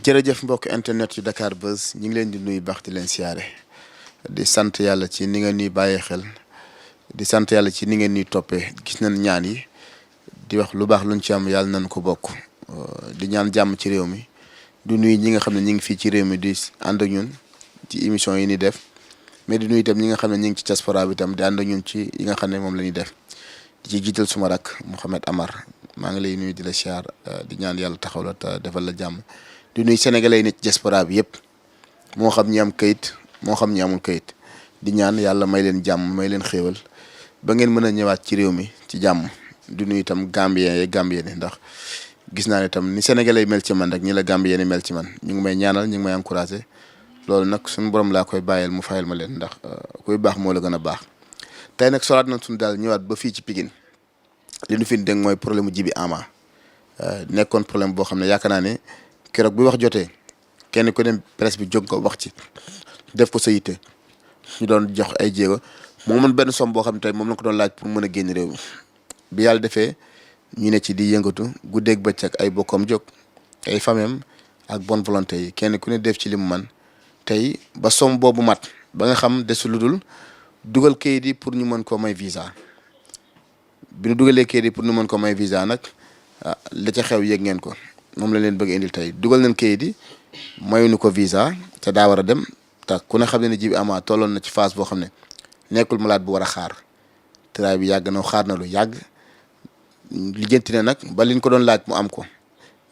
jërëjëf mbokk internet yu Dakar Buzz ñu ngi leen di nuyu baax di leen siyaare di sant yàlla ci ni ngeen ñuy bàyyee xel di sant yàlla ci ni ngeen ñuy toppee gis nañ ñaan yi di wax lu baax luñ ci am yàlla nañ ko bokk di ñaan jàmm ci réew mi du nuyu ñi nga xam ne ñu ngi fii ci réew mi di ànd ak ñun ci émission yi ni def mais di nuyu itam ñi nga xam ne ñu ngi ci diaspora bi itam di ànd ak ñun ci yi nga xam ne moom la ñuy def di ci jiital suma rak Mouhamed Amar maa ngi lay nuyu di la siyaar di ñaan yàlla taxaw la te defal la jàmm. di nuy sénégalais yi ne ci diaspora bi yëpp moo xam ñi am kayit moo xam ñi amul kayit di ñaan yàlla may leen jàmm may leen xéewal ba ngeen mën a ñëwaat ci réew mi ci jàmm di nuyu itam gambien yeeg gambien ndax gis naa ne itam ni sénégalais yi mel ci man rek ñi la gambien yi mel ci man ñu ngi may ñaanal ñu ngi may encouragé loolu nag suñu borom laa koy bàyyeel mu fayal ma leen ndax kuy baax moo la gën a baax tey nag solaat nañ suñu daal ñëwaat ba fii ci Pikine li ñu fi dégg mooy problème mu Djiby Ama nekkoon problème boo xam ne yaakaar naa ne keroog bi wax jotee kenn ku dem presse bi jóg ko wax ci def ko sa yitte ñu doon jox ay jéego moo mën benn somme boo xam ne tey moom la ko doon laaj pour mën a génn réew mi bi yàlla defee ñu ne ci di yëngatu guddeeg bëccëg ay bokkam jóg ay famem ak bonne volonté yi kenn ku ne def ci li mu man tey ba somme boobu mat ba nga xam desu lu dul dugal kayit yi pour ñu mën koo may visa bi ñu dugalee kayit yi pour ñu mën ko may visa nag la ca xew yëg ngeen ko moom la leen bëgg indil tey dugal nañ kayit yi mayuñu ko visa te daa war a dem te ku ne xam ne Djiby Ama tolloon na ci phase boo xam ne nekkul malade bu war a xaar tëraay bi yàgg na xaar na lu yàgg lijjanti na nag ba liñ ko doon laaj mu am ko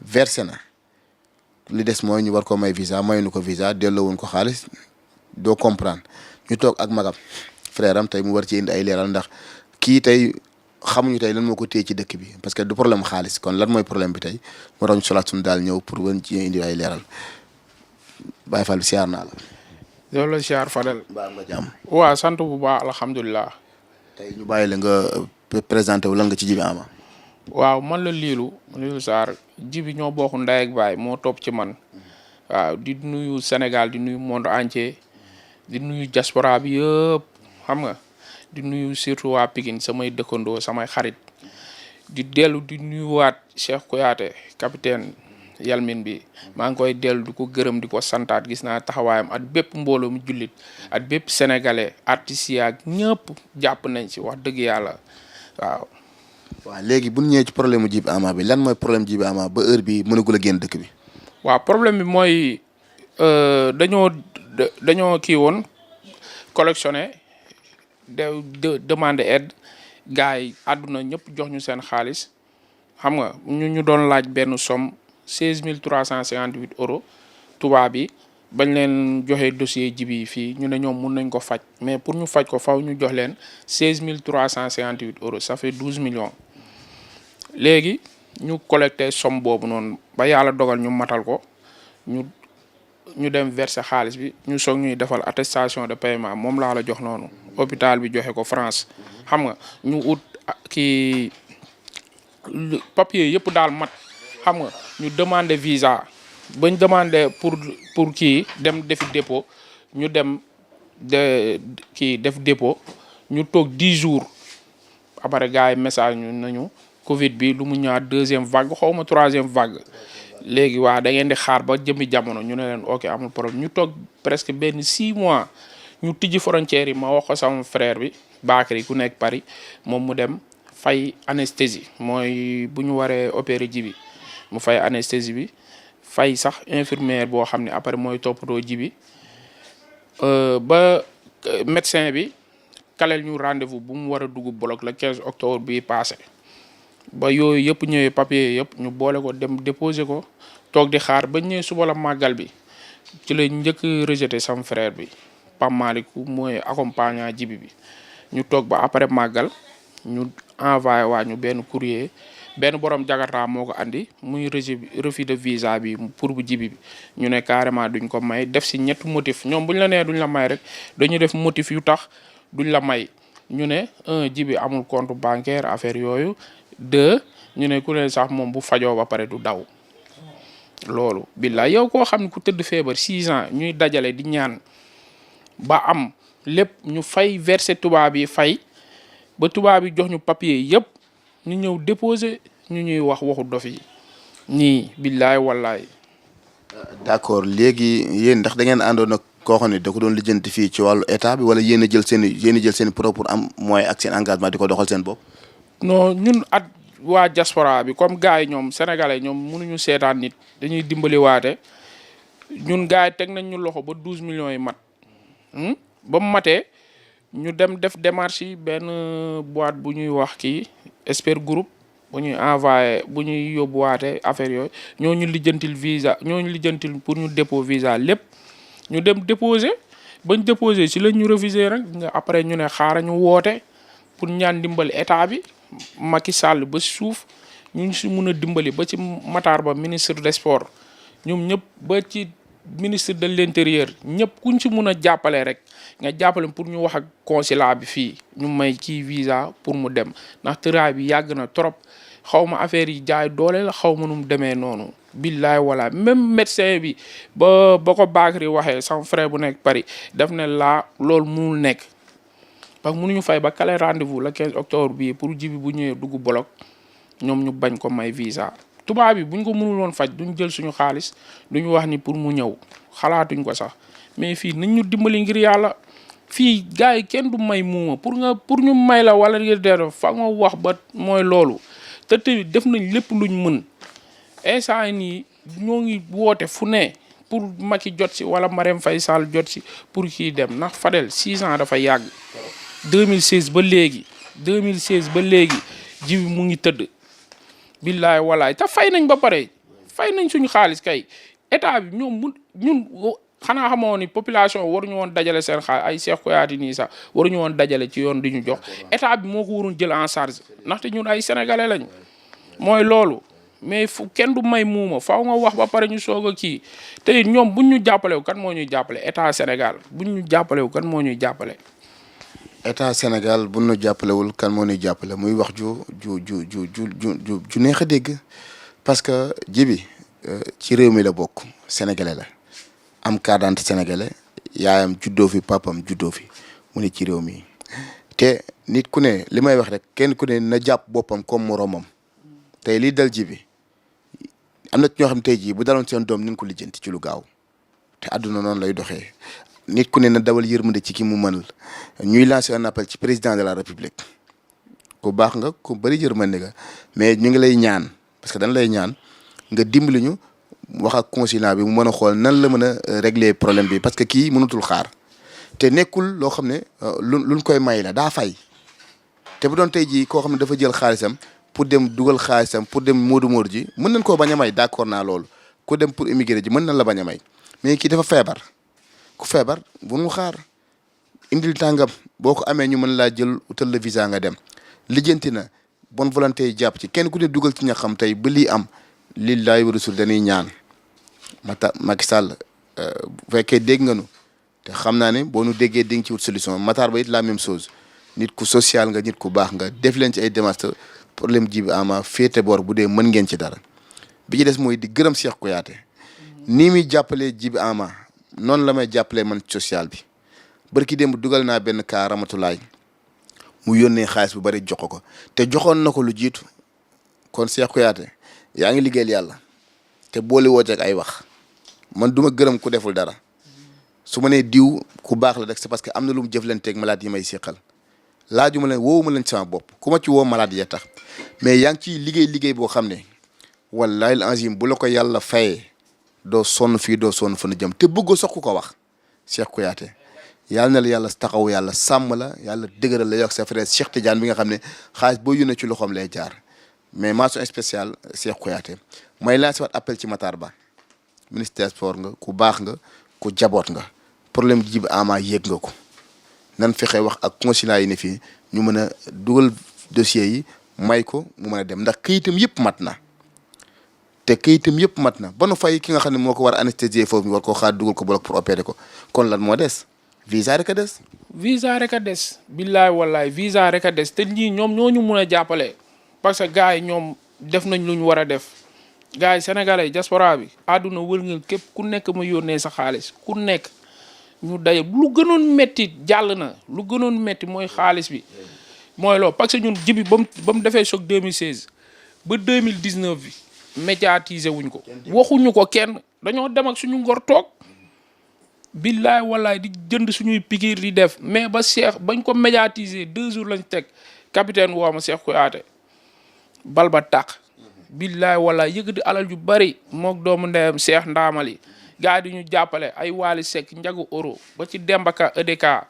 versé na li des mooy ñu war ko may visa mayuñu ko visa delloowuñ ko xaalis doo comprendre ñu toog ak magam frère am tey mu war ci indi ay leeral ndax kii tey xamuñu tey lan moo ko téye ci dëkk bi parce que du problème xaalis kon lan mooy problème bi tey moo tax ñu solaat suñu daal ñëw pour wan ci indi ay leeral Baye Fall bi siyaar naa la. loolu la siyaar Fadel. baax nga jàmm. waaw sant bu baax alhamdulilah. tey ñu bàyyi la nga présenté wu lan nga ci Djiby Ama. waaw man la Lirou Sarr Djiby ñoo bokk ndey ak baay moo topp ci man waaw di nuyu Sénégal di nuyu monde entier di nuyu diaspora bi yëpp xam nga. di nuyu surtout waa Pikine samay dëkkandoo samay xarit di dellu di nuyuwaat Cheikh Kouyaté capitaine Yalmin bi maa ngi koy dellu di ko gërëm di ko santaat gis naa taxawaayam at bépp mbooloo mu jullit at bépp sénégalais artistes yi ak ñëpp jàpp nañ ci wax dëgg yàlla waaw. waaw léegi bu ñu ñëwee ci problème mu Djiby Ama bi lan mooy problème Djiby Ama ba heure bi mënagul a génn dëkk bi. waaw problème bi mooy dañoo kii woon collectionné. de demande aide gars yi àdduna ñëpp jox ñu seen xaalis xam nga ñu doon laaj benn somme 16 358 euros tubaab bi bañ leen joxe dossier Djiby yi fii ñu ne ñoom mun nañ ko faj mais pour ñu faj ko faw ñu jox leen 16 358 euros ça fait 12 millions léegi ñu collecté somme boobu noonu ba yàlla dogal ñu matal ko ñu dem verser xaalis bi ñu soog ñuy defal attestation de paiement moom laa la jox noonu hôpital bi joxe ko France xam nga ñu ut kii papier yëpp daal mat xam nga ñu demander visa bañ demander pour kii dem defi dépôt ñu dem def dépôt ñu toog 10 jours après gars yi message ñu nañu Covid bi lu mu ñëwaat 2e vague xaw ma 3e vague léegi waa da ngeen di xaar ba jëmmi jamono ñu ne leen ok amul problème ñu toog presque benn 6 mois ñu tijji frontières yi ma wax ko sama frère bi Bakary ku nekk Paris moom mu dem fay anesthésie mooy bu ñu waree opérer Djiby mu fay anesthésie bi fay sax infirmière boo xam ne après mooy toppatoo Djiby ba médecin bi kaleel ñu rendez-vous bu mu war a dugg bloc le 15 octobre bi passé ba yooyu yëpp ñëwee papier yëpp ñu boole ko dem déposer ko toog di xaar ba ñëwee suba la màggal bi ci la njëkk rejeté sama frère bi Pam Malick mooy accompagnant Djiby bi ñu toog ba après màggal ñu envoyé waa ñu benn courrier benn borom Jakarta moo ko andi muy refus de visa bi pour bu Djiby bi ñu ne carrément duñ ko may def si ñetti motif ñoom buñ la nee duñ la may rek dañu def motif yu tax duñ la may ñu ne Djiby amul compte bancaire affaire yooyu 2 ñu ne ku ne sax moom bu fajoo ba pare du daw loolu billaay yow koo xam ne ku tëdd feebar 6 ans ñuy dajale di ñaan ba am lépp ñu fay verser tubaab yi fay ba tubaab yi jox ñu papier yëpp ñu ñëw déposer ñu ñuy wax waxu dof yi nii billaay wallaay d'accord léegi yéen ndax da ngeen àndoon ak koo xam ne da ko doon lijjanti fii ci wàllu état bi wala yéen a jël seen pro pour am moyen ak seen engagement di ko doxal seen bopp. non ñun at waa diaspora bi comme gars yi ñoom sénégalais ñoom mënuñu seetaan nit dañuy dimbali waate ñun gars yi teg nañ ñu loxo ba 12 millions yi mat ba mu matee ñu dem def démarche yi benn boîte bu ñuy wax kii Esper Group bu ñuy envoyé bu ñuy yóbbuwaate affaire yooyu ñooñu lijjantil visa ñooñu lijjantil pour ñu dépôt visa lépp ñu dem déposé bañ déposé si lañ ñu refusé rek nga après ñu ne xaaral ñu woote pour ñaan dimbali état bi Macky Sall ba suuf ñu si mun a dimbali ba ci Matar Ba ministre des sports ñoom ñëpp ba ci ministre de l'intérieur ñëpp kuñ si mun a jàppale rek nga jàppale pour ñu wax ak consulat bi fii ñu may kii visa pour mu dem ndax tëraay bi yàgg na trop xaw ma affaire yi jaay doole la xaw ma nu mu demee noonu. billaay wala même médecin bi ba ko Bakary waxee sama frère bu nekk Paris daf ne laa loolu munul nekk parce que mënuñu fay ba kale rendez-vous le 15 octobre bii pour jibi bu ñëwee dugg bloc ñoom ñu bañ ko may visa. tubaab bi buñ ko mënul woon faj duñ jël suñu xaalis duñu wax ni pour mu ñëw xalaatuñ ko sax mais fii nañ ñu dimbali ngir yàlla fii gars yi kenn du may muuma pour ñu may la wala ngir dee fa nga wax ba mooy loolu te tamit def nañ lépp luñ mën instant nii ñoo ngi woote fu ne pour Macky jot si wala Marème Faye Sall jot si pour kii dem ndax Fadel 6 ans dafa yàgg 2016 ba léegi jibi mu ngi tëdd billaay walaay te fay nañ ba pare fay nañ suñu xaalis kay état bi ñoom ñun xanaa xamoo ni population waruñu woon dajale seen xaalis ay Cheikh Kouyaté nii sax waruñu woon dajale ci yoon di ñu jox état bi moo ko waroon jël en charge ndaxte ñun ay sénégalais lañ mooy loolu mais fu kenn du may muuma faaw nga wax ba pare ñu soog a kii te ñoom buñ ñu jàppalewu kan moo ñuy jàppale état Sénégal buñ ñu jàppalewu kan moo ñuy jàppale. état Sénégal bu nu jàppalewul kan moo ñuy jàppale muy wax ju neex a dégg parce que jibi ci réew mi la bokk sénégalais la am carte d'identité sénégalais yaayam juddoo fi papam juddoo fi mu ne ci réew mi te nit ku ne li may wax rek kenn ku ne na jàpp boppam comme moromam tey lii dal jibi am na ci ñoo xam tey jii bu daloon seen doom nañ ko lijjanti ci lu gaaw te àdduna noonu lay doxee nit ku ne na dawal yërmande ci ki mu mënal ñuy lancer un appel ci président de la république ku baax nga ku bëri yërmande nga mais ñu ngi lay ñaan parce que dañ lay ñaan nga dimbali ñu wax ak consulat bi mu mën a xool nan la mën a régler problème bi parce que kii mënatul xaar te nekkul loo xam ne luñ koy may la daa fay te bu doon tey jii koo xam ne dafa jël xaalisam pour dem dugal xaalisam pour dem moodu ji mën nañ koo bañ a may d'accord naa loolu ku dem pour immigré ji mën nañ la bañ a may mais kii dafa feebar ku feebar bu mu xaar indil tàngam boo ko amee ñu mën laa jël utal la visa nga dem lijjanti na bonne volonté yi jàpp ci kenn ku ne dugal ci ñaxam tey ba lii am lillahi wa rasul dañuy ñaan Macky Sall bu fekkee dégg nga nu te xam naa ne boo nu déggee di nga ci wut solution Matar Ba it la même chose nit ku social nga nit ku baax nga def leen ci ay démarches problème Djiby Ama féete boor bu dee mën ngeen ci dara bi ci des mooy di gërëm Cheikh Kouyaté nii muy jàppalee Djiby Ama noonu la may jàppalee man social bi barki démb dugal naa benn cas Ramatulaay mu yónnee xaalis bu bari jox ko te joxoon na ko lu jiitu kon Cheikh Kouyaté yaa ngi liggéeyal yàlla te boole woo ak ay wax man du ma gërëm ku deful dara su ma nee diw ku baax la rek c'est parce que am na lu mu jëflanteeg malade yi may seqal laaju ma leen woowu ma leen sama bopp ku ma ci woo malade ya tax mais yaa ngi ciy liggéey boo xam ne wallahi al-azim bu la ko yàlla fayee doo sonn fii doo sonn fa nu jëm te bëggoo sox ku ko wax Cheikh Kouyaté yàlla na la yàlla taxaw yàlla sàmm la yàlla dëgëral la yokk sa frère Cheikh Tidiane bi nga xam ne xaalis boo yónnee ci loxoom lay jaar mais mention spéciale Cheikh Kouyaté may lancé waat appel ci Matar Ba ministre des sports nga ku baax nga ku jaboot nga problème Djiby Ama yéeg nga ko nan fexe wax ak consulat yi ne fii ñu mën a dugal dossier yi may ko mu mën a dem ndax këyitam yëpp mat na te këyitam yëpp mat na ba nu fay ki nga xam ne moo ko war a anesthésier foofu ñu war koo xaar dugal ko bloc pour opérer ko kon lan moo des visa rek a des. visa rek a des. billaay wallaay visa rek a des te ñii ñoom ñoo ñu mun a jàppale parce que gars yi ñoom def nañ lu ñu war a def gars yi sénégalais diaspora bi àdduna wërngal képp ku nekk ma yónnee sa xaalis ku nekk ñu daye lu gënoon métti jàll na lu gënoon métti mooy xaalis bi mooy loolu parce que ñun Djiby ba mu defee choc 2016 ba 2019 bi médiatiser wuñ ko waxuñu ko kenn dañoo dem ak suñu ngor toog billaay wallaay di jënd suñuy pikiir di def mais ba Cheikh bañ ko médiatiser 2 jours lañ teg capitaine woo ma Cheikh Kouyaté bal ba tàq billaay wallaay yëkkati alal ju bari mook doomu ndeyam Cheikh Ndaamali gars yi di ñu jàppale ay Waly Seck Njagu Euro ba ci Dembaka EDK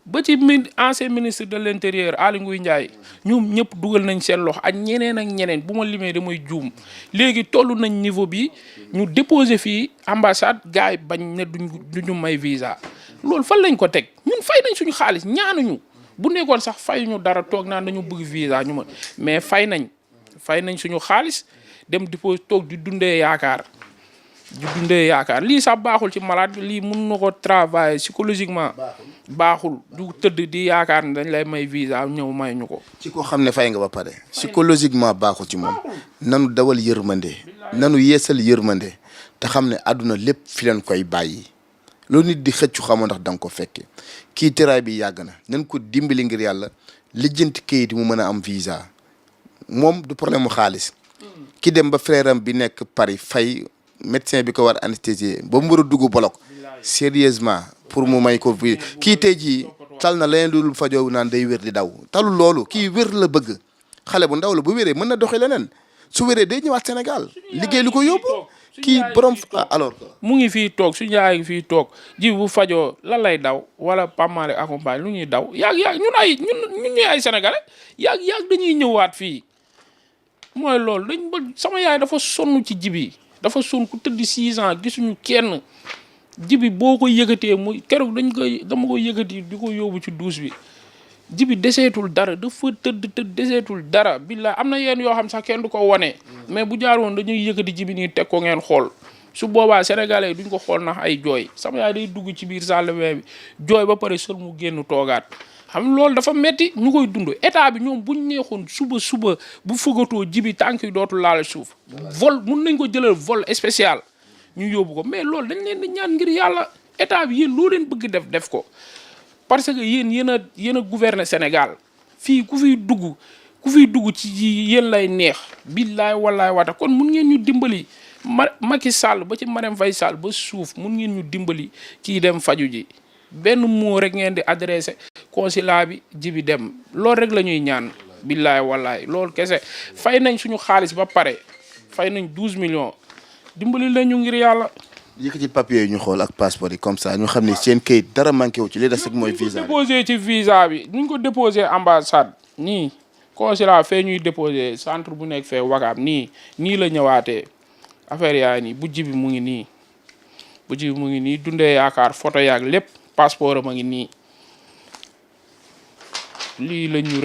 ba ci ancien ministre de l'intérieur Aly Ngouille Ndiaye ñoom ñëpp dugal nañ seen loxo ak ñeneen bu ma limee damay juum léegi toll nañ niveau bi ñu déposé fii ambassade gars yi bañ ne duñu may visa loolu fan lañ ko teg ñun fay nañ suñu xaalis ñaanuñu bu nekkoon sax fayuñu dara toog naan dañu bëgg visa ñu mais fay nañ suñu xaalis dem déposé toog di dundee yaakaar lii sax baaxul ci malade bi lii mun na ko travailler psychologiquement baaxul du tëdd di yaakaar ne dañ lay may visa ñëw may ñu ko. ci koo xam ne fay nga ba pare psychologiquement baaxul ci moom nanu dawal yërmande nanu yeesal yërmande te xam ne àdduna lépp fi leen koy bàyyi loolu nit di xëccu xamoo ndax da nga ko fekke kii teraay bi yàgg na nañ ko dimbali ngir yàlla lijjanti kayit mu mën a am visa moom du problème mu xaalis ki dem ba frère am bi nekk Paris fay médecin bi ko war anesthésier ba mu war a dugg bloc sérieusement pour mu may ko vi kii tey jii tal na leneen dul fajoo naan day wér di daw talul loolu kii wér la bëgg xale bu ndaw la bu wéree mën na doxee leneen su wéree day ñëwaat Sénégal liggéey lu ko yóbbu kii borom alors. mu ngi fii toog su yaay ngi fii toog ji bu fajoo lan lay daw wala pamale accompagne lu ñuy daw yàgg ñun ñuy ay sénégalais yàgg dañuy ñëwaat fii mooy loolu sama yaay dafa sonn ci jibi dafa sonn ku tëdd 6 ans gisuñu kenn jibi boo ko yëkkatee muy keroog dama ko yëkkati di ko yóbbu ci douche bi jibi deseetul dara dafa tëdd deseetul dara billaay am na yenn yoo xam sax kenn du ko wane mais bu jaar woon dañuy yëkkati jibi nii teg ko ngeen xool su boobaa sénégalais duñ ko xool ndax ay jooy sama yaay day dugg ci biir salle bi jooy ba pare sol mu génn toogaat xam loolu dafa metti ñu koy dund état bi ñoom buñ neexoon suba bu fëggatoo jibi tànk yi dootul laal suuf vol mun nañ ko jëlal vol spécial ñu yóbbu ko mais loolu dañ leen di ñaan ngir yàlla état bi yéen loo leen bëgg def ko parce que yéen a gouverner Sénégal fii ku fiy dugg ci yéen lay neex billaay wallaay waata kon mun ngeen ñu dimbali Macky Sall ba ci Marème Faye Sall ba suuf mun ngeen ñu dimbali ci dem faju ji benn mot rek ngeen di adressé consulat bi jibi dem loolu rek la ñuy ñaan billaay wallaay loolu kese fay nañ suñu xaalis ba pare fay nañ 12 millions dimbali la ñu ngir yàlla. yëkkati papier yi ñu xool ak passeport yi comme ça ñu xam ne seen kayit dara manqué wu ci li des rek mooy visa bi. déposé ci visa bi ñu ko déposé ambassade nii consulat fee ñuy déposé centre bu nekk fee Wakaam nii la ñëwaatee affaire yaa nii bu jibi mu ngi nii dundee yaakaar photo yaag lépp passeport am a ngi nii lii lañ ñu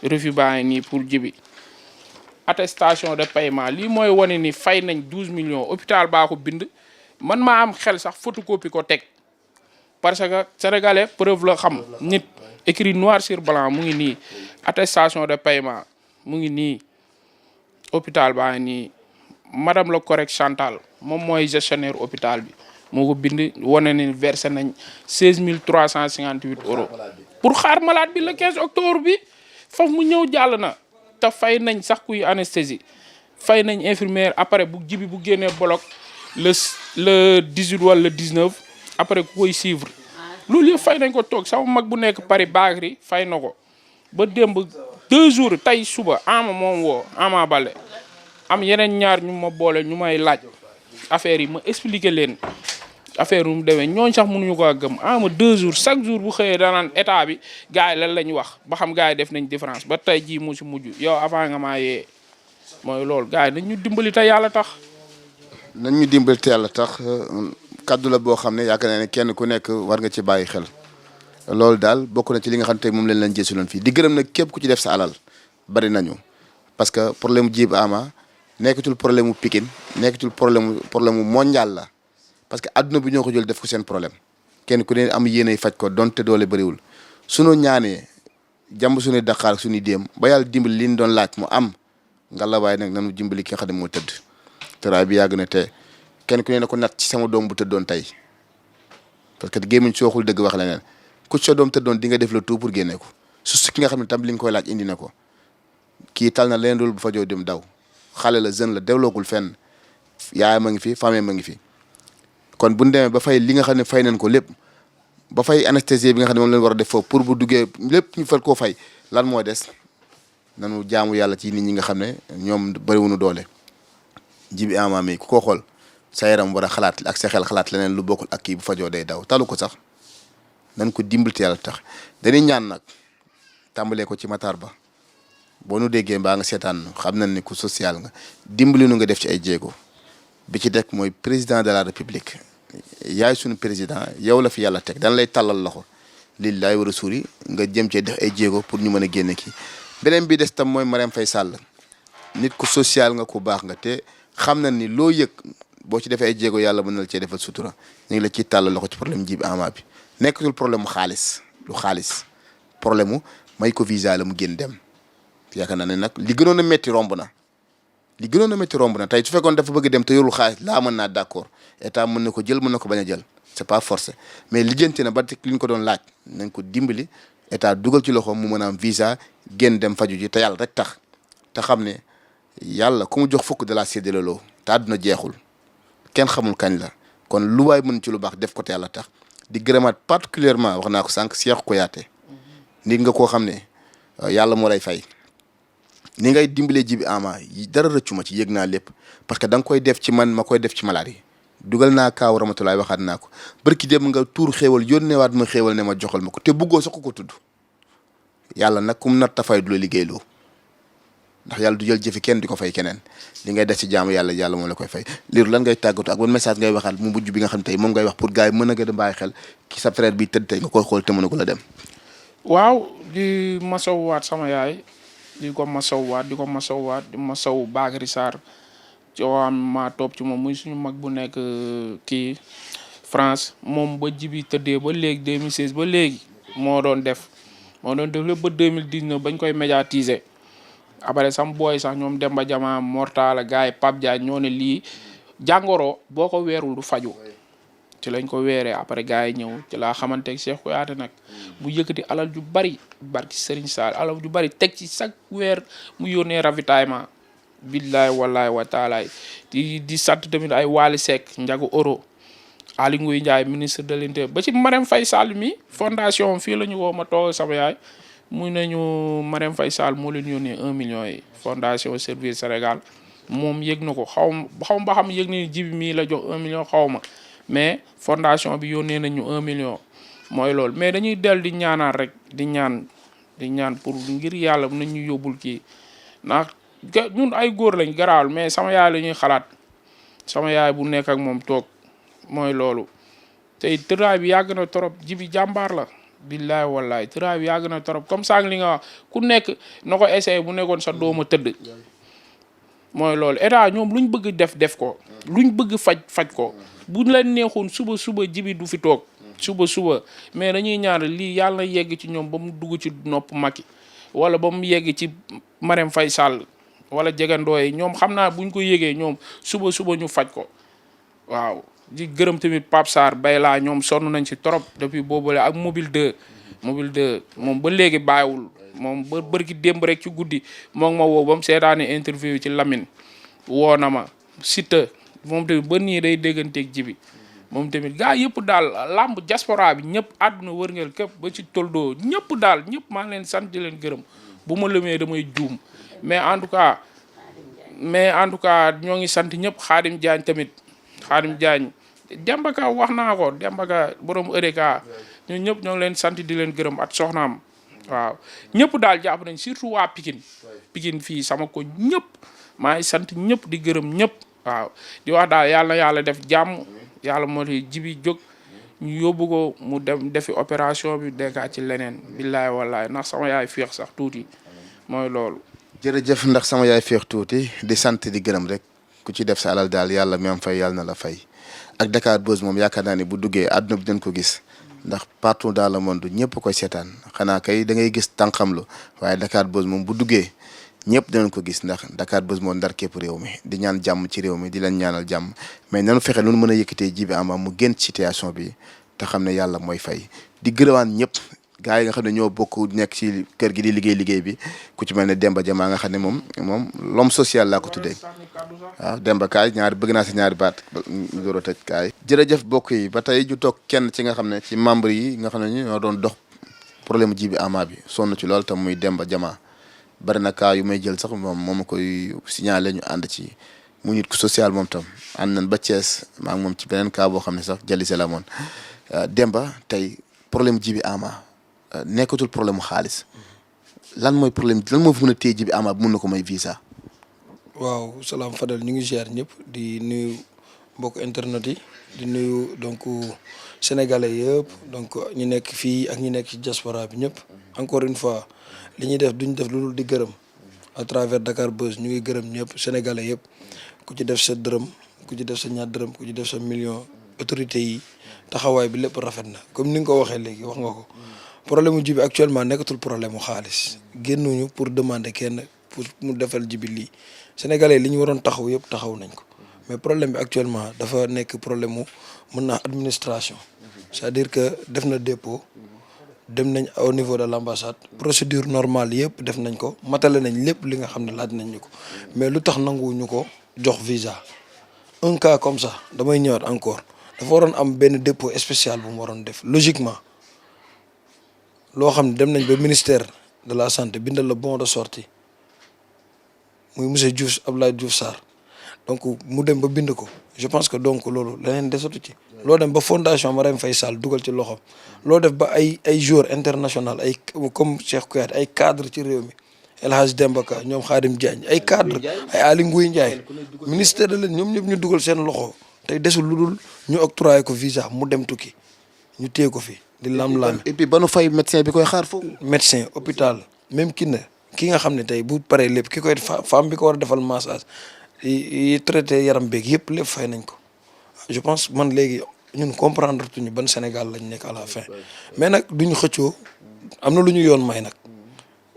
refus baa ngi nii pour jibi attestation de paiement lii mooy wane ni fay nañ 12 millions hôpital baa ko bind man maa am xel sax photocopie ko teg parce que sénégalais preuve la xam nit écrit noir sur blanc mu ngi nii attestation de paiement mu ngi nii hôpital baa ngi nii madame le correct Chantal moom mooy gestionnaire hôpital bi moo ko bind wane ni versé nañ 16 358 euros pour xaar malade bi le 15 octobre bi foofu mu ñëw jàll na te fay nañ sax kuy anesthésie fay nañ infirmière après bu jibi bu génnee bloc le 18 wala le 19 après ku koy suivre loolu yëpp fay nañ ko toog sama mag bu nekk Paris Bagri fay na ko ba démb 2 jours tey suba Ama Baldé am yeneen ñaar ñu ma boole ñu may laaj affaire yi ma expliquer leen affaire yu mu demee ñooñ sax mënuñu ko gëm Ama 2 jours chaque jour bu xëyee danaan état bi gars yi lan lañ wax ba xam gars yi def nañ différence ba tey jii mu si mujj yow avant nga maa yee mooy loolu gars yi nañ ñu dimbali te yàlla tax. nañ ñu dimbali te yàlla tax kaddu la boo xam ne yaakaar naa ne kenn ku nekk war nga ci bàyyi xel loolu daal bokk na ci li nga xam ne tey moom lañ jësuloon fii di gërëm nag képp ku ci def sa alal bari nañu parce que problème mu Djiby Ama nekkatul problème mu Pikine nekkatul problème mu mondial la parce que adduna bi ñoo ko jël def ko seen problème kenn ku ne am yéenay faj ko donte doole bëriwul sunu ñaanee jàmb suñuy daqaar ak suñuy déem ba yàlla dimbali li ñu doon laaj mu am ngallaawaay nag nanu dimbali ki nga xam ne moo tëdd tëraay bi yàgg na te kenn ku ne na ko nat ci sama doom bu tëddoon tey parce que gémmiñ sooxul dëgg wax leneen ku sa doom tëddoon di nga def le tout pour génne ko su ki nga xam ne tam li nga koy laaj indi na ko kii tal na leneen loolu bu fa joo dem daw xale la jeune la dewloogul fenn yaayam a ngi fi famille a ngi fi kon bu ñu demee ba fay li nga xam ne fay nañ ko lépp ba fay anesthésie bi nga xam ne moom leen war a def foofu pour bu duggee lépp ñu fal koo fay lan moo des nanu jaamu yàlla ci nit ñi nga xam ne ñoom bëriwuñu doole. Djiby Ama mi ku ko xool sa yaram war a xalaat ak sa xel xalaat leneen lu bokkul ak kii bu fajoo day daw talu ko sax nañ ko dimbali te yàlla tax dañuy ñaan nag tàmbalee ko ci Matar Ba boo nu déggee mbaa nga seetaan xam nañ ni ku social nga dimbali nu nga def ci ay jéego bi ci dekk mooy président de la république yaay suñu président yow la fi yàlla teg dana lay tàllal loxo lillaay wa rasuuli nga jëm cee def ay jéego pour ñu mën a génne kii beneen bi des tam mooy Marème Faye Sall nit ku social nga ku baax nga te xam na ni loo yëg boo ci defee ay jéego yàlla mën na la cee defal sutura ñu ngi la ciy tàllal loxo ci problème Djiby Ama bi nekkatul problème mu xaalis du xaalis problème mu may ko visa la mu génn dem yaakaar naa ne nag li gënoon a métti romb na li gënoon a métti romb na tey su fekkoon dafa bëgg dem te yorul xaalis laa mën naa d'accord état mën na ko jël mën na ko bañ a jël c'est pas forcé mais lijjanti na ba li ñu ko doon laaj nañ ko dimbali état dugal ci loxoom mu mën a am visa génn dem faju ji te yàlla rek tax te xam ne yàlla ku mu jox fukk de la séddale loo te àdduna jeexul kenn xamul kañ la kon lu waay mën ci lu baax def ko te yàlla tax di gërëmaat particulièrement wax naa ko sànq Cheikh Kouyaté nit nga koo xam ne yàlla moo lay fay ni ngay dimbalee Djiby Ama dara rëccu ma ci yëg naa lépp parce que da nga koy def ci man ma koy def ci malade yi dugal naa kaaw Ramatulaay waxaat naa ko barki dem nga tuur xéewal yónneewaat ma xéewal ne ma joxal ma ko te bëggoo sax ko tudd yàlla nag kum natt fay du la liggéeyloo ndax yàlla du jël jëfi kenn di ko fay keneen li ngay def ci jaamu yàlla moom la koy fay liiru lan ngay tàggatu ak ban message ngay waxaat mu mujj bi nga xam tey moom ngay wax pour gars yi mën a gën a bàyyi xel ki sa frère bi tëdd tey nga koy xool te mënu ko la dem. waaw di masawwaat sama yaay di ko masawwaat di masaw Bakary Sarr ci am maa topp ci moom muy suñu mag bu nekk kii France moom ba Djiby tëddee ba léegi 2016 ba léegi moo doon def lépp ba 2019 bañ koy médiatiser après sam booy sax ñoom Demba Jama Mortala gars yi Pape Diagne ñoo ne lii jàngoro boo ko weerul du faju ci lañ ko weeree après gars yi ñëw ci laa xamante ak Cheikh Kouyaté nag bu yëkkati alal ju bari barki Serigne Sall alal ju bari teg ci chaque weer mu yónnee ravitaillement billaay wallaay wa taalaay di sant tamit ay Wali Seck Ndiago Oro Aly Ngouille Ndiaye ministre de l'Intérieur ba ci Marème Faye Sall mi fondation fii la ñu woo ma toog sama yaay muy nañu Marème Faye Sall moo leen yónnee 1 million yi fondation Servir Sénégal moom yëg na ko xaw ma xam yëg na Djiby mii la jox 1 million xaw ma mais fondation bi yónnee nañu 1 million mooy loolu mais dañuy del di ñaanaat rek di ñaan pour ngir yàlla nañ ñu yóbbul kii ndax ñun ay góor lañ garaawul mais sama yaay la ñuy xalaat sama yaay bu nekk ak moom toog mooy loolu tey tëraay bi yàgg na trop Djiby jàmbaar la billaay wallaay tëraay bi yàgg na trop comme ça li nga wax ku nekk na ko essayé bu nekkoon sa dooma tëdd mooy loolu état ñoom luñ bëgg def ko luñ bëgg faj ko bu leen neexoon suba Djiby du fi toog suba mais dañuy ñaan lii yàlla na yegg ci ñoom ba mu dugg ci nopp Macky wala ba mu yegg ci Marème Faye Sall wala jegandoo yi ñoom xam naa buñ ko yégee ñoom suba ñu faj ko waaw di gërëm tamit Pape Sarr bay laa ñoom sonn nañ ci trop depuis boobule ak mobile 2 moom ba léegi bàyyiwul moom ba bërki démb rek ci guddi moo ngi ma woo ba mu seetaane interview ci Lamine woo na ma Siteu moom tamit ba nii day dégganteeg Djiby moom tamit gaa yëpp daal làmb diaspora bi ñëpp àdduna wërngeel képp ba ci toldo ñëpp maa ngi leen sant di leen gërëm bu ma lëmee damay juum mais en tout cas ñoo ngi sant ñëpp Khadim Diagne tamit Demba Ka wax naa ko Demba Ka borom Eureka ñun ñëpp ñoo ngi leen sant di leen gërëm at soxnaam waaw ñëpp daal jàpp nañ surtout waa Pikine fii sama ko ñëpp maa ngi sant ñëpp di gërëm ñëpp waaw di wax daal yàlla def jàmm yàlla moo tax Djiby jóg ñu yóbbu ko mu dem defi opération bi dekkaat ci leneen billaay wallaay ndax sama yaay féex sax tuuti mooy loolu. jërëjëf ndax sama yaay féex tuuti di sant di gërëm rek ku ci def sa alal daal yàlla mi am fay yàlla na la fay ak Dakar Buzz moom yaakaar naa ne bu duggee àdduna bi dañ ko gis ndax partout dans le monde ñëpp koy seetaan xanaa kay da ngay gis tànqamlu waaye Dakar Buzz moom bu duggee ñëpp dinañ ko gis ndax Dakar Buzz moo ndar képp réew mi di ñaan jàmm ci réew mi di leen ñaanal jàmm mais nanu fexe nu mën a yëkkatee Djiby Ama mu génn situation bi te xam ne yàlla mooy fay di gërëwaan ñëpp gars yi nga xam ne ñoo bokk nekk ci kër gi di liggéey bi ku ci mel ne Demba Jama nga xam ne moom l'homme social laa ko tuddee waaw Demba kaay bëgg naa si ñaari baat ñu door a tëj kaay. jërëjëf bokk yi ba tey ñu toog kenn ci nga xam ne ci membre yi nga xam ne ñoo doon dox problème Djiby Ama bi sonn ci lool tam muy Demba Jama bari na cas yu may jël sax moom ma koy signalé ñu ànd ci mu nit ku social moom tam ànd nañ ba Thiès maa ngi moom ci beneen cas boo xam ne sax jalise la moon Demba tey problème Djiby Ama nekkatul problème mu xaalis lan mooy problème lan moo fi mën a téye Djiby Ama mun na ko may visa. waaw salaam Fadel ñu ngi ziar ñëpp di nuyu mbokk internet yi di nuyu donc sénégalais yëpp donc ñu nekk fii ak ñu nekk ci diaspora bi ñëpp encore une fois li ñuy def duñ def lu dul di gërëm à travers Dakar Buzz ñu ngi gërëm ñëpp sénégalais yëpp ku ci def sa dërëm ku ci def sa ñaar dërëm ku ci def sa million autorités yi taxawaay bi lépp rafet na comme ni nga ko waxee léegi wax nga ko. problème mu Djiby actuellement nekkatul problème mu xaalis génnuñu pour demander kenn pour mu defal Djiby lii sénégalais li ñu waroon taxaw yëpp taxaw nañ ko mais problème bi actuellement dafa nekk problème mu mën naa administration c'est-à-dire que def na dépôt dem nañ au niveau de l'ambassade procédure normale yëpp def nañ ko matale nañ lépp li nga xam ne laaj nañ ñu ko mais lu tax nanguwuñu ko jox visa un cas comme ça damay ñëwaat encore dafa waroon am benn dépôt spécial bu mu waroon def logiquement. loo xam ne dem nañ ba ministère de la santé bindal la bon de sortie muy monsieur Diouf Abdoulaye Diouf Sarr donc mu dem ba bind ko je pense que donc loolu leneen desatu ci. loo dem ba fondation Marème Faye Sall dugal ci loxoom loo def ba ay joueurs international ay comme Cheikh Kouyaté ay cadre ci réew mi El Hadj Demba Ka ñoom Khadim Diagne ay cadre ay Aly Ngouille Ndiaye ministère de leen ñoom ñëpp ñu dugal seen loxo tey desul lu dul ñu octroyé ko visa mu dem tukki ñu téye ko fi. di lam-lam et puis ba nu fay médecin bi koy xaar foofu. médecin hôpital même ki nga xam ne tey bu paree lépp ki koy femme bi ko war a defal massage yi traité yaram beeg yëpp lépp fay nañ ko je pense man léegi ñun comprendre tuñu ban Sénégal lañ nekk à la fin mais nag duñu xëccoo am na lu ñu yoon may nag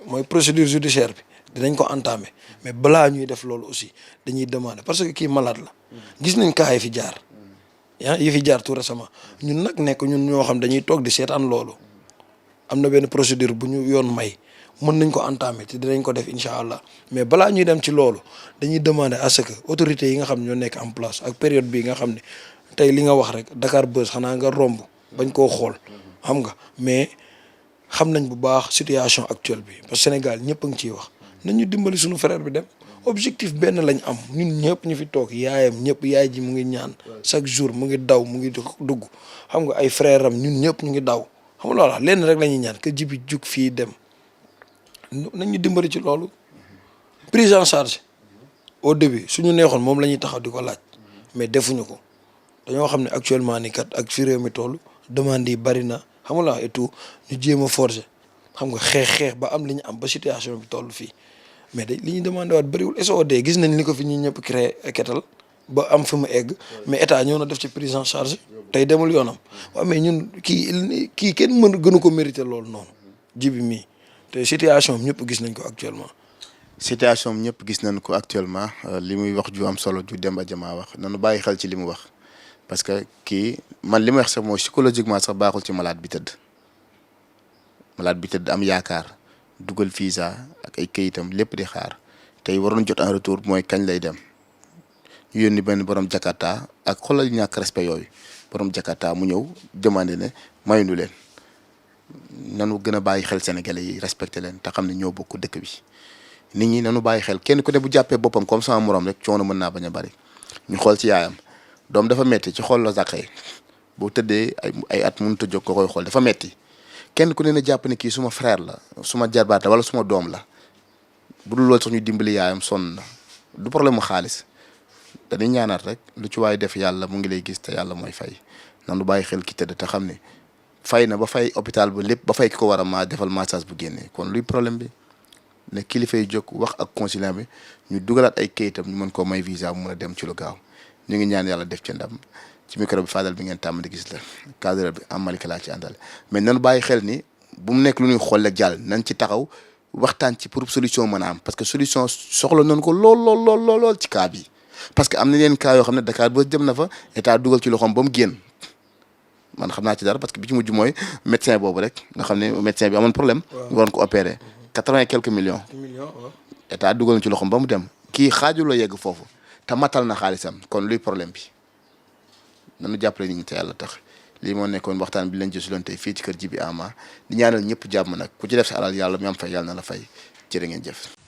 mooy procédure judiciaire bi dinañ ko entamer mais balaa ñuy def loolu aussi dañuy demander parce que kii malade la gis nañ cas yi fi jaar. yi fi jaar tout récemment ñun nag nekk ñun ñoo xam dañuy toog di seetaan loolu am na benn procédure bu ñu yoon may mën nañ ko entamer te dinañ ko def incha allah mais balaa ñuy dem ci loolu dañuy demander à ce que autorités yi nga xam ñoo nekk en place ak période bii nga xam ne tey li nga wax rek Dakar Buzz xanaa nga romb bañ koo xool xam nga mais xam nañ bu baax situation actuelle bi parce que Sénégal ñëpp a ngi ciy wax nañ ñu dimbali suñu frère bi dem. objectif benn lañ am ñun ñëpp ñu fi toog yaayam ñëpp yaay ji mu ngi ñaan chaque jour mu ngi daw mu ngi dugg xam nga ay frère am ñun ñëpp ñu ngi daw xam nga loolu lenn rek la ñuy ñaan que Djiby jug fii dem nañ ñu dimbali ci loolu. prise en charge au début suñu neexoon moom la ñuy taxaw di ko laaj mais defuñu ko dañoo xam ne actuellement ni kat ak fi réew mi toll demande yi bari na xam nga et tout ñu jéem a forger xam nga xeex ba am li ñu am ba situation bi toll fii. mais li ñuy demandé waat bëriwul SOD gis nañ li ko fi ñi ñëpp créé ketal ba am fi mu egg mais état ñëw na def ci prise en charge tey demul yoonam waaw mais ñun kii kenn gënu ko mérité loolu noonu Djiby mii te situation bi ñëpp gis nañ ko actuellement. situation bi ñëpp gis nañ ko actuellement li muy wax ju am solo ju Demba Jama wax nanu bàyyi xel ci li mu wax parce que kii man li muy wax sax mooy psychologiquement sax baaxul ci malade bi tëdd am yaakaar. dugal visa ak ay kayitam lépp di xaar tey waroon jot en retour mooy kañ lay dem ñu yónni benn borom Jakarta ak xoolal ñàkk respect yooyu borom Jakarta mu ñëw demandé ne mayuñu leen nanu gën a bàyyi xel sénégalais yi respecté leen te xam ne ñoo bokk dëkk bi nit ñi nanu bàyyi xel kenn ku ne bu jàppee boppam comme sama morom rek coono mën naa bañ a bari ñu xool ci yaayam doom dafa metti ci xool la saqee boo tëddee ay at mënut a jóg ko koy xool dafa metti kenn ku ne na jàpp ne kii suma frère la suma jarbaat la wala suma doom la bu dul loolu sax ñu dimbali yaayam sonn na du problème mu xaalis dañuy ñaanaat rek lu ci waay def yàlla mu ngi lay gis te yàlla mooy fay nanu bàyyi xel ki tëdd te xam ne fay na ba fay hôpital ba lépp ba fay ki ko war a ma defal massage bu génnee kon luy problème bi ne kilifa yi jóg wax ak consulat bi ñu dugalaat ay kayitam ñu mën koo may visa mu mën a dem ci lu gaaw ñu ngi ñaan yàlla def ci ndam ci micro bi Fadel bi ngeen tàmm di gis la cadre bi am Malika laa ci àndal mais nanu bàyyi xel ni bu mu nekk lu ñuy xool ak jàll nañ ci taxaw waxtaan ci pour solution mën a am parce que solution soxla nañ ko lool ci cas bi parce que am na yeneen cas yoo xam ne Dakar ba jëm na fa état dugal ci loxoom ba mu génn man xam naa ci dara parce que bi ci mujj mooy médecin boobu rek nga xam ne médecin bi amoon problème. ñu waroon ko opérer 80 quelques millions. état dugal na ci loxoom ba mu dem kii xaaju la yegg foofu te matal na xaalisam kon luy problème bi nanu jàppale nit ñi te yàlla tax lii moo nekkoon waxtaan bi lañ jësuloon tey fii ci kër Djiby Ama di ñaanal ñëpp jàmm nag ku ci def sa alal yàlla mi am fay yàlla na la fay jërë ngeen jëf.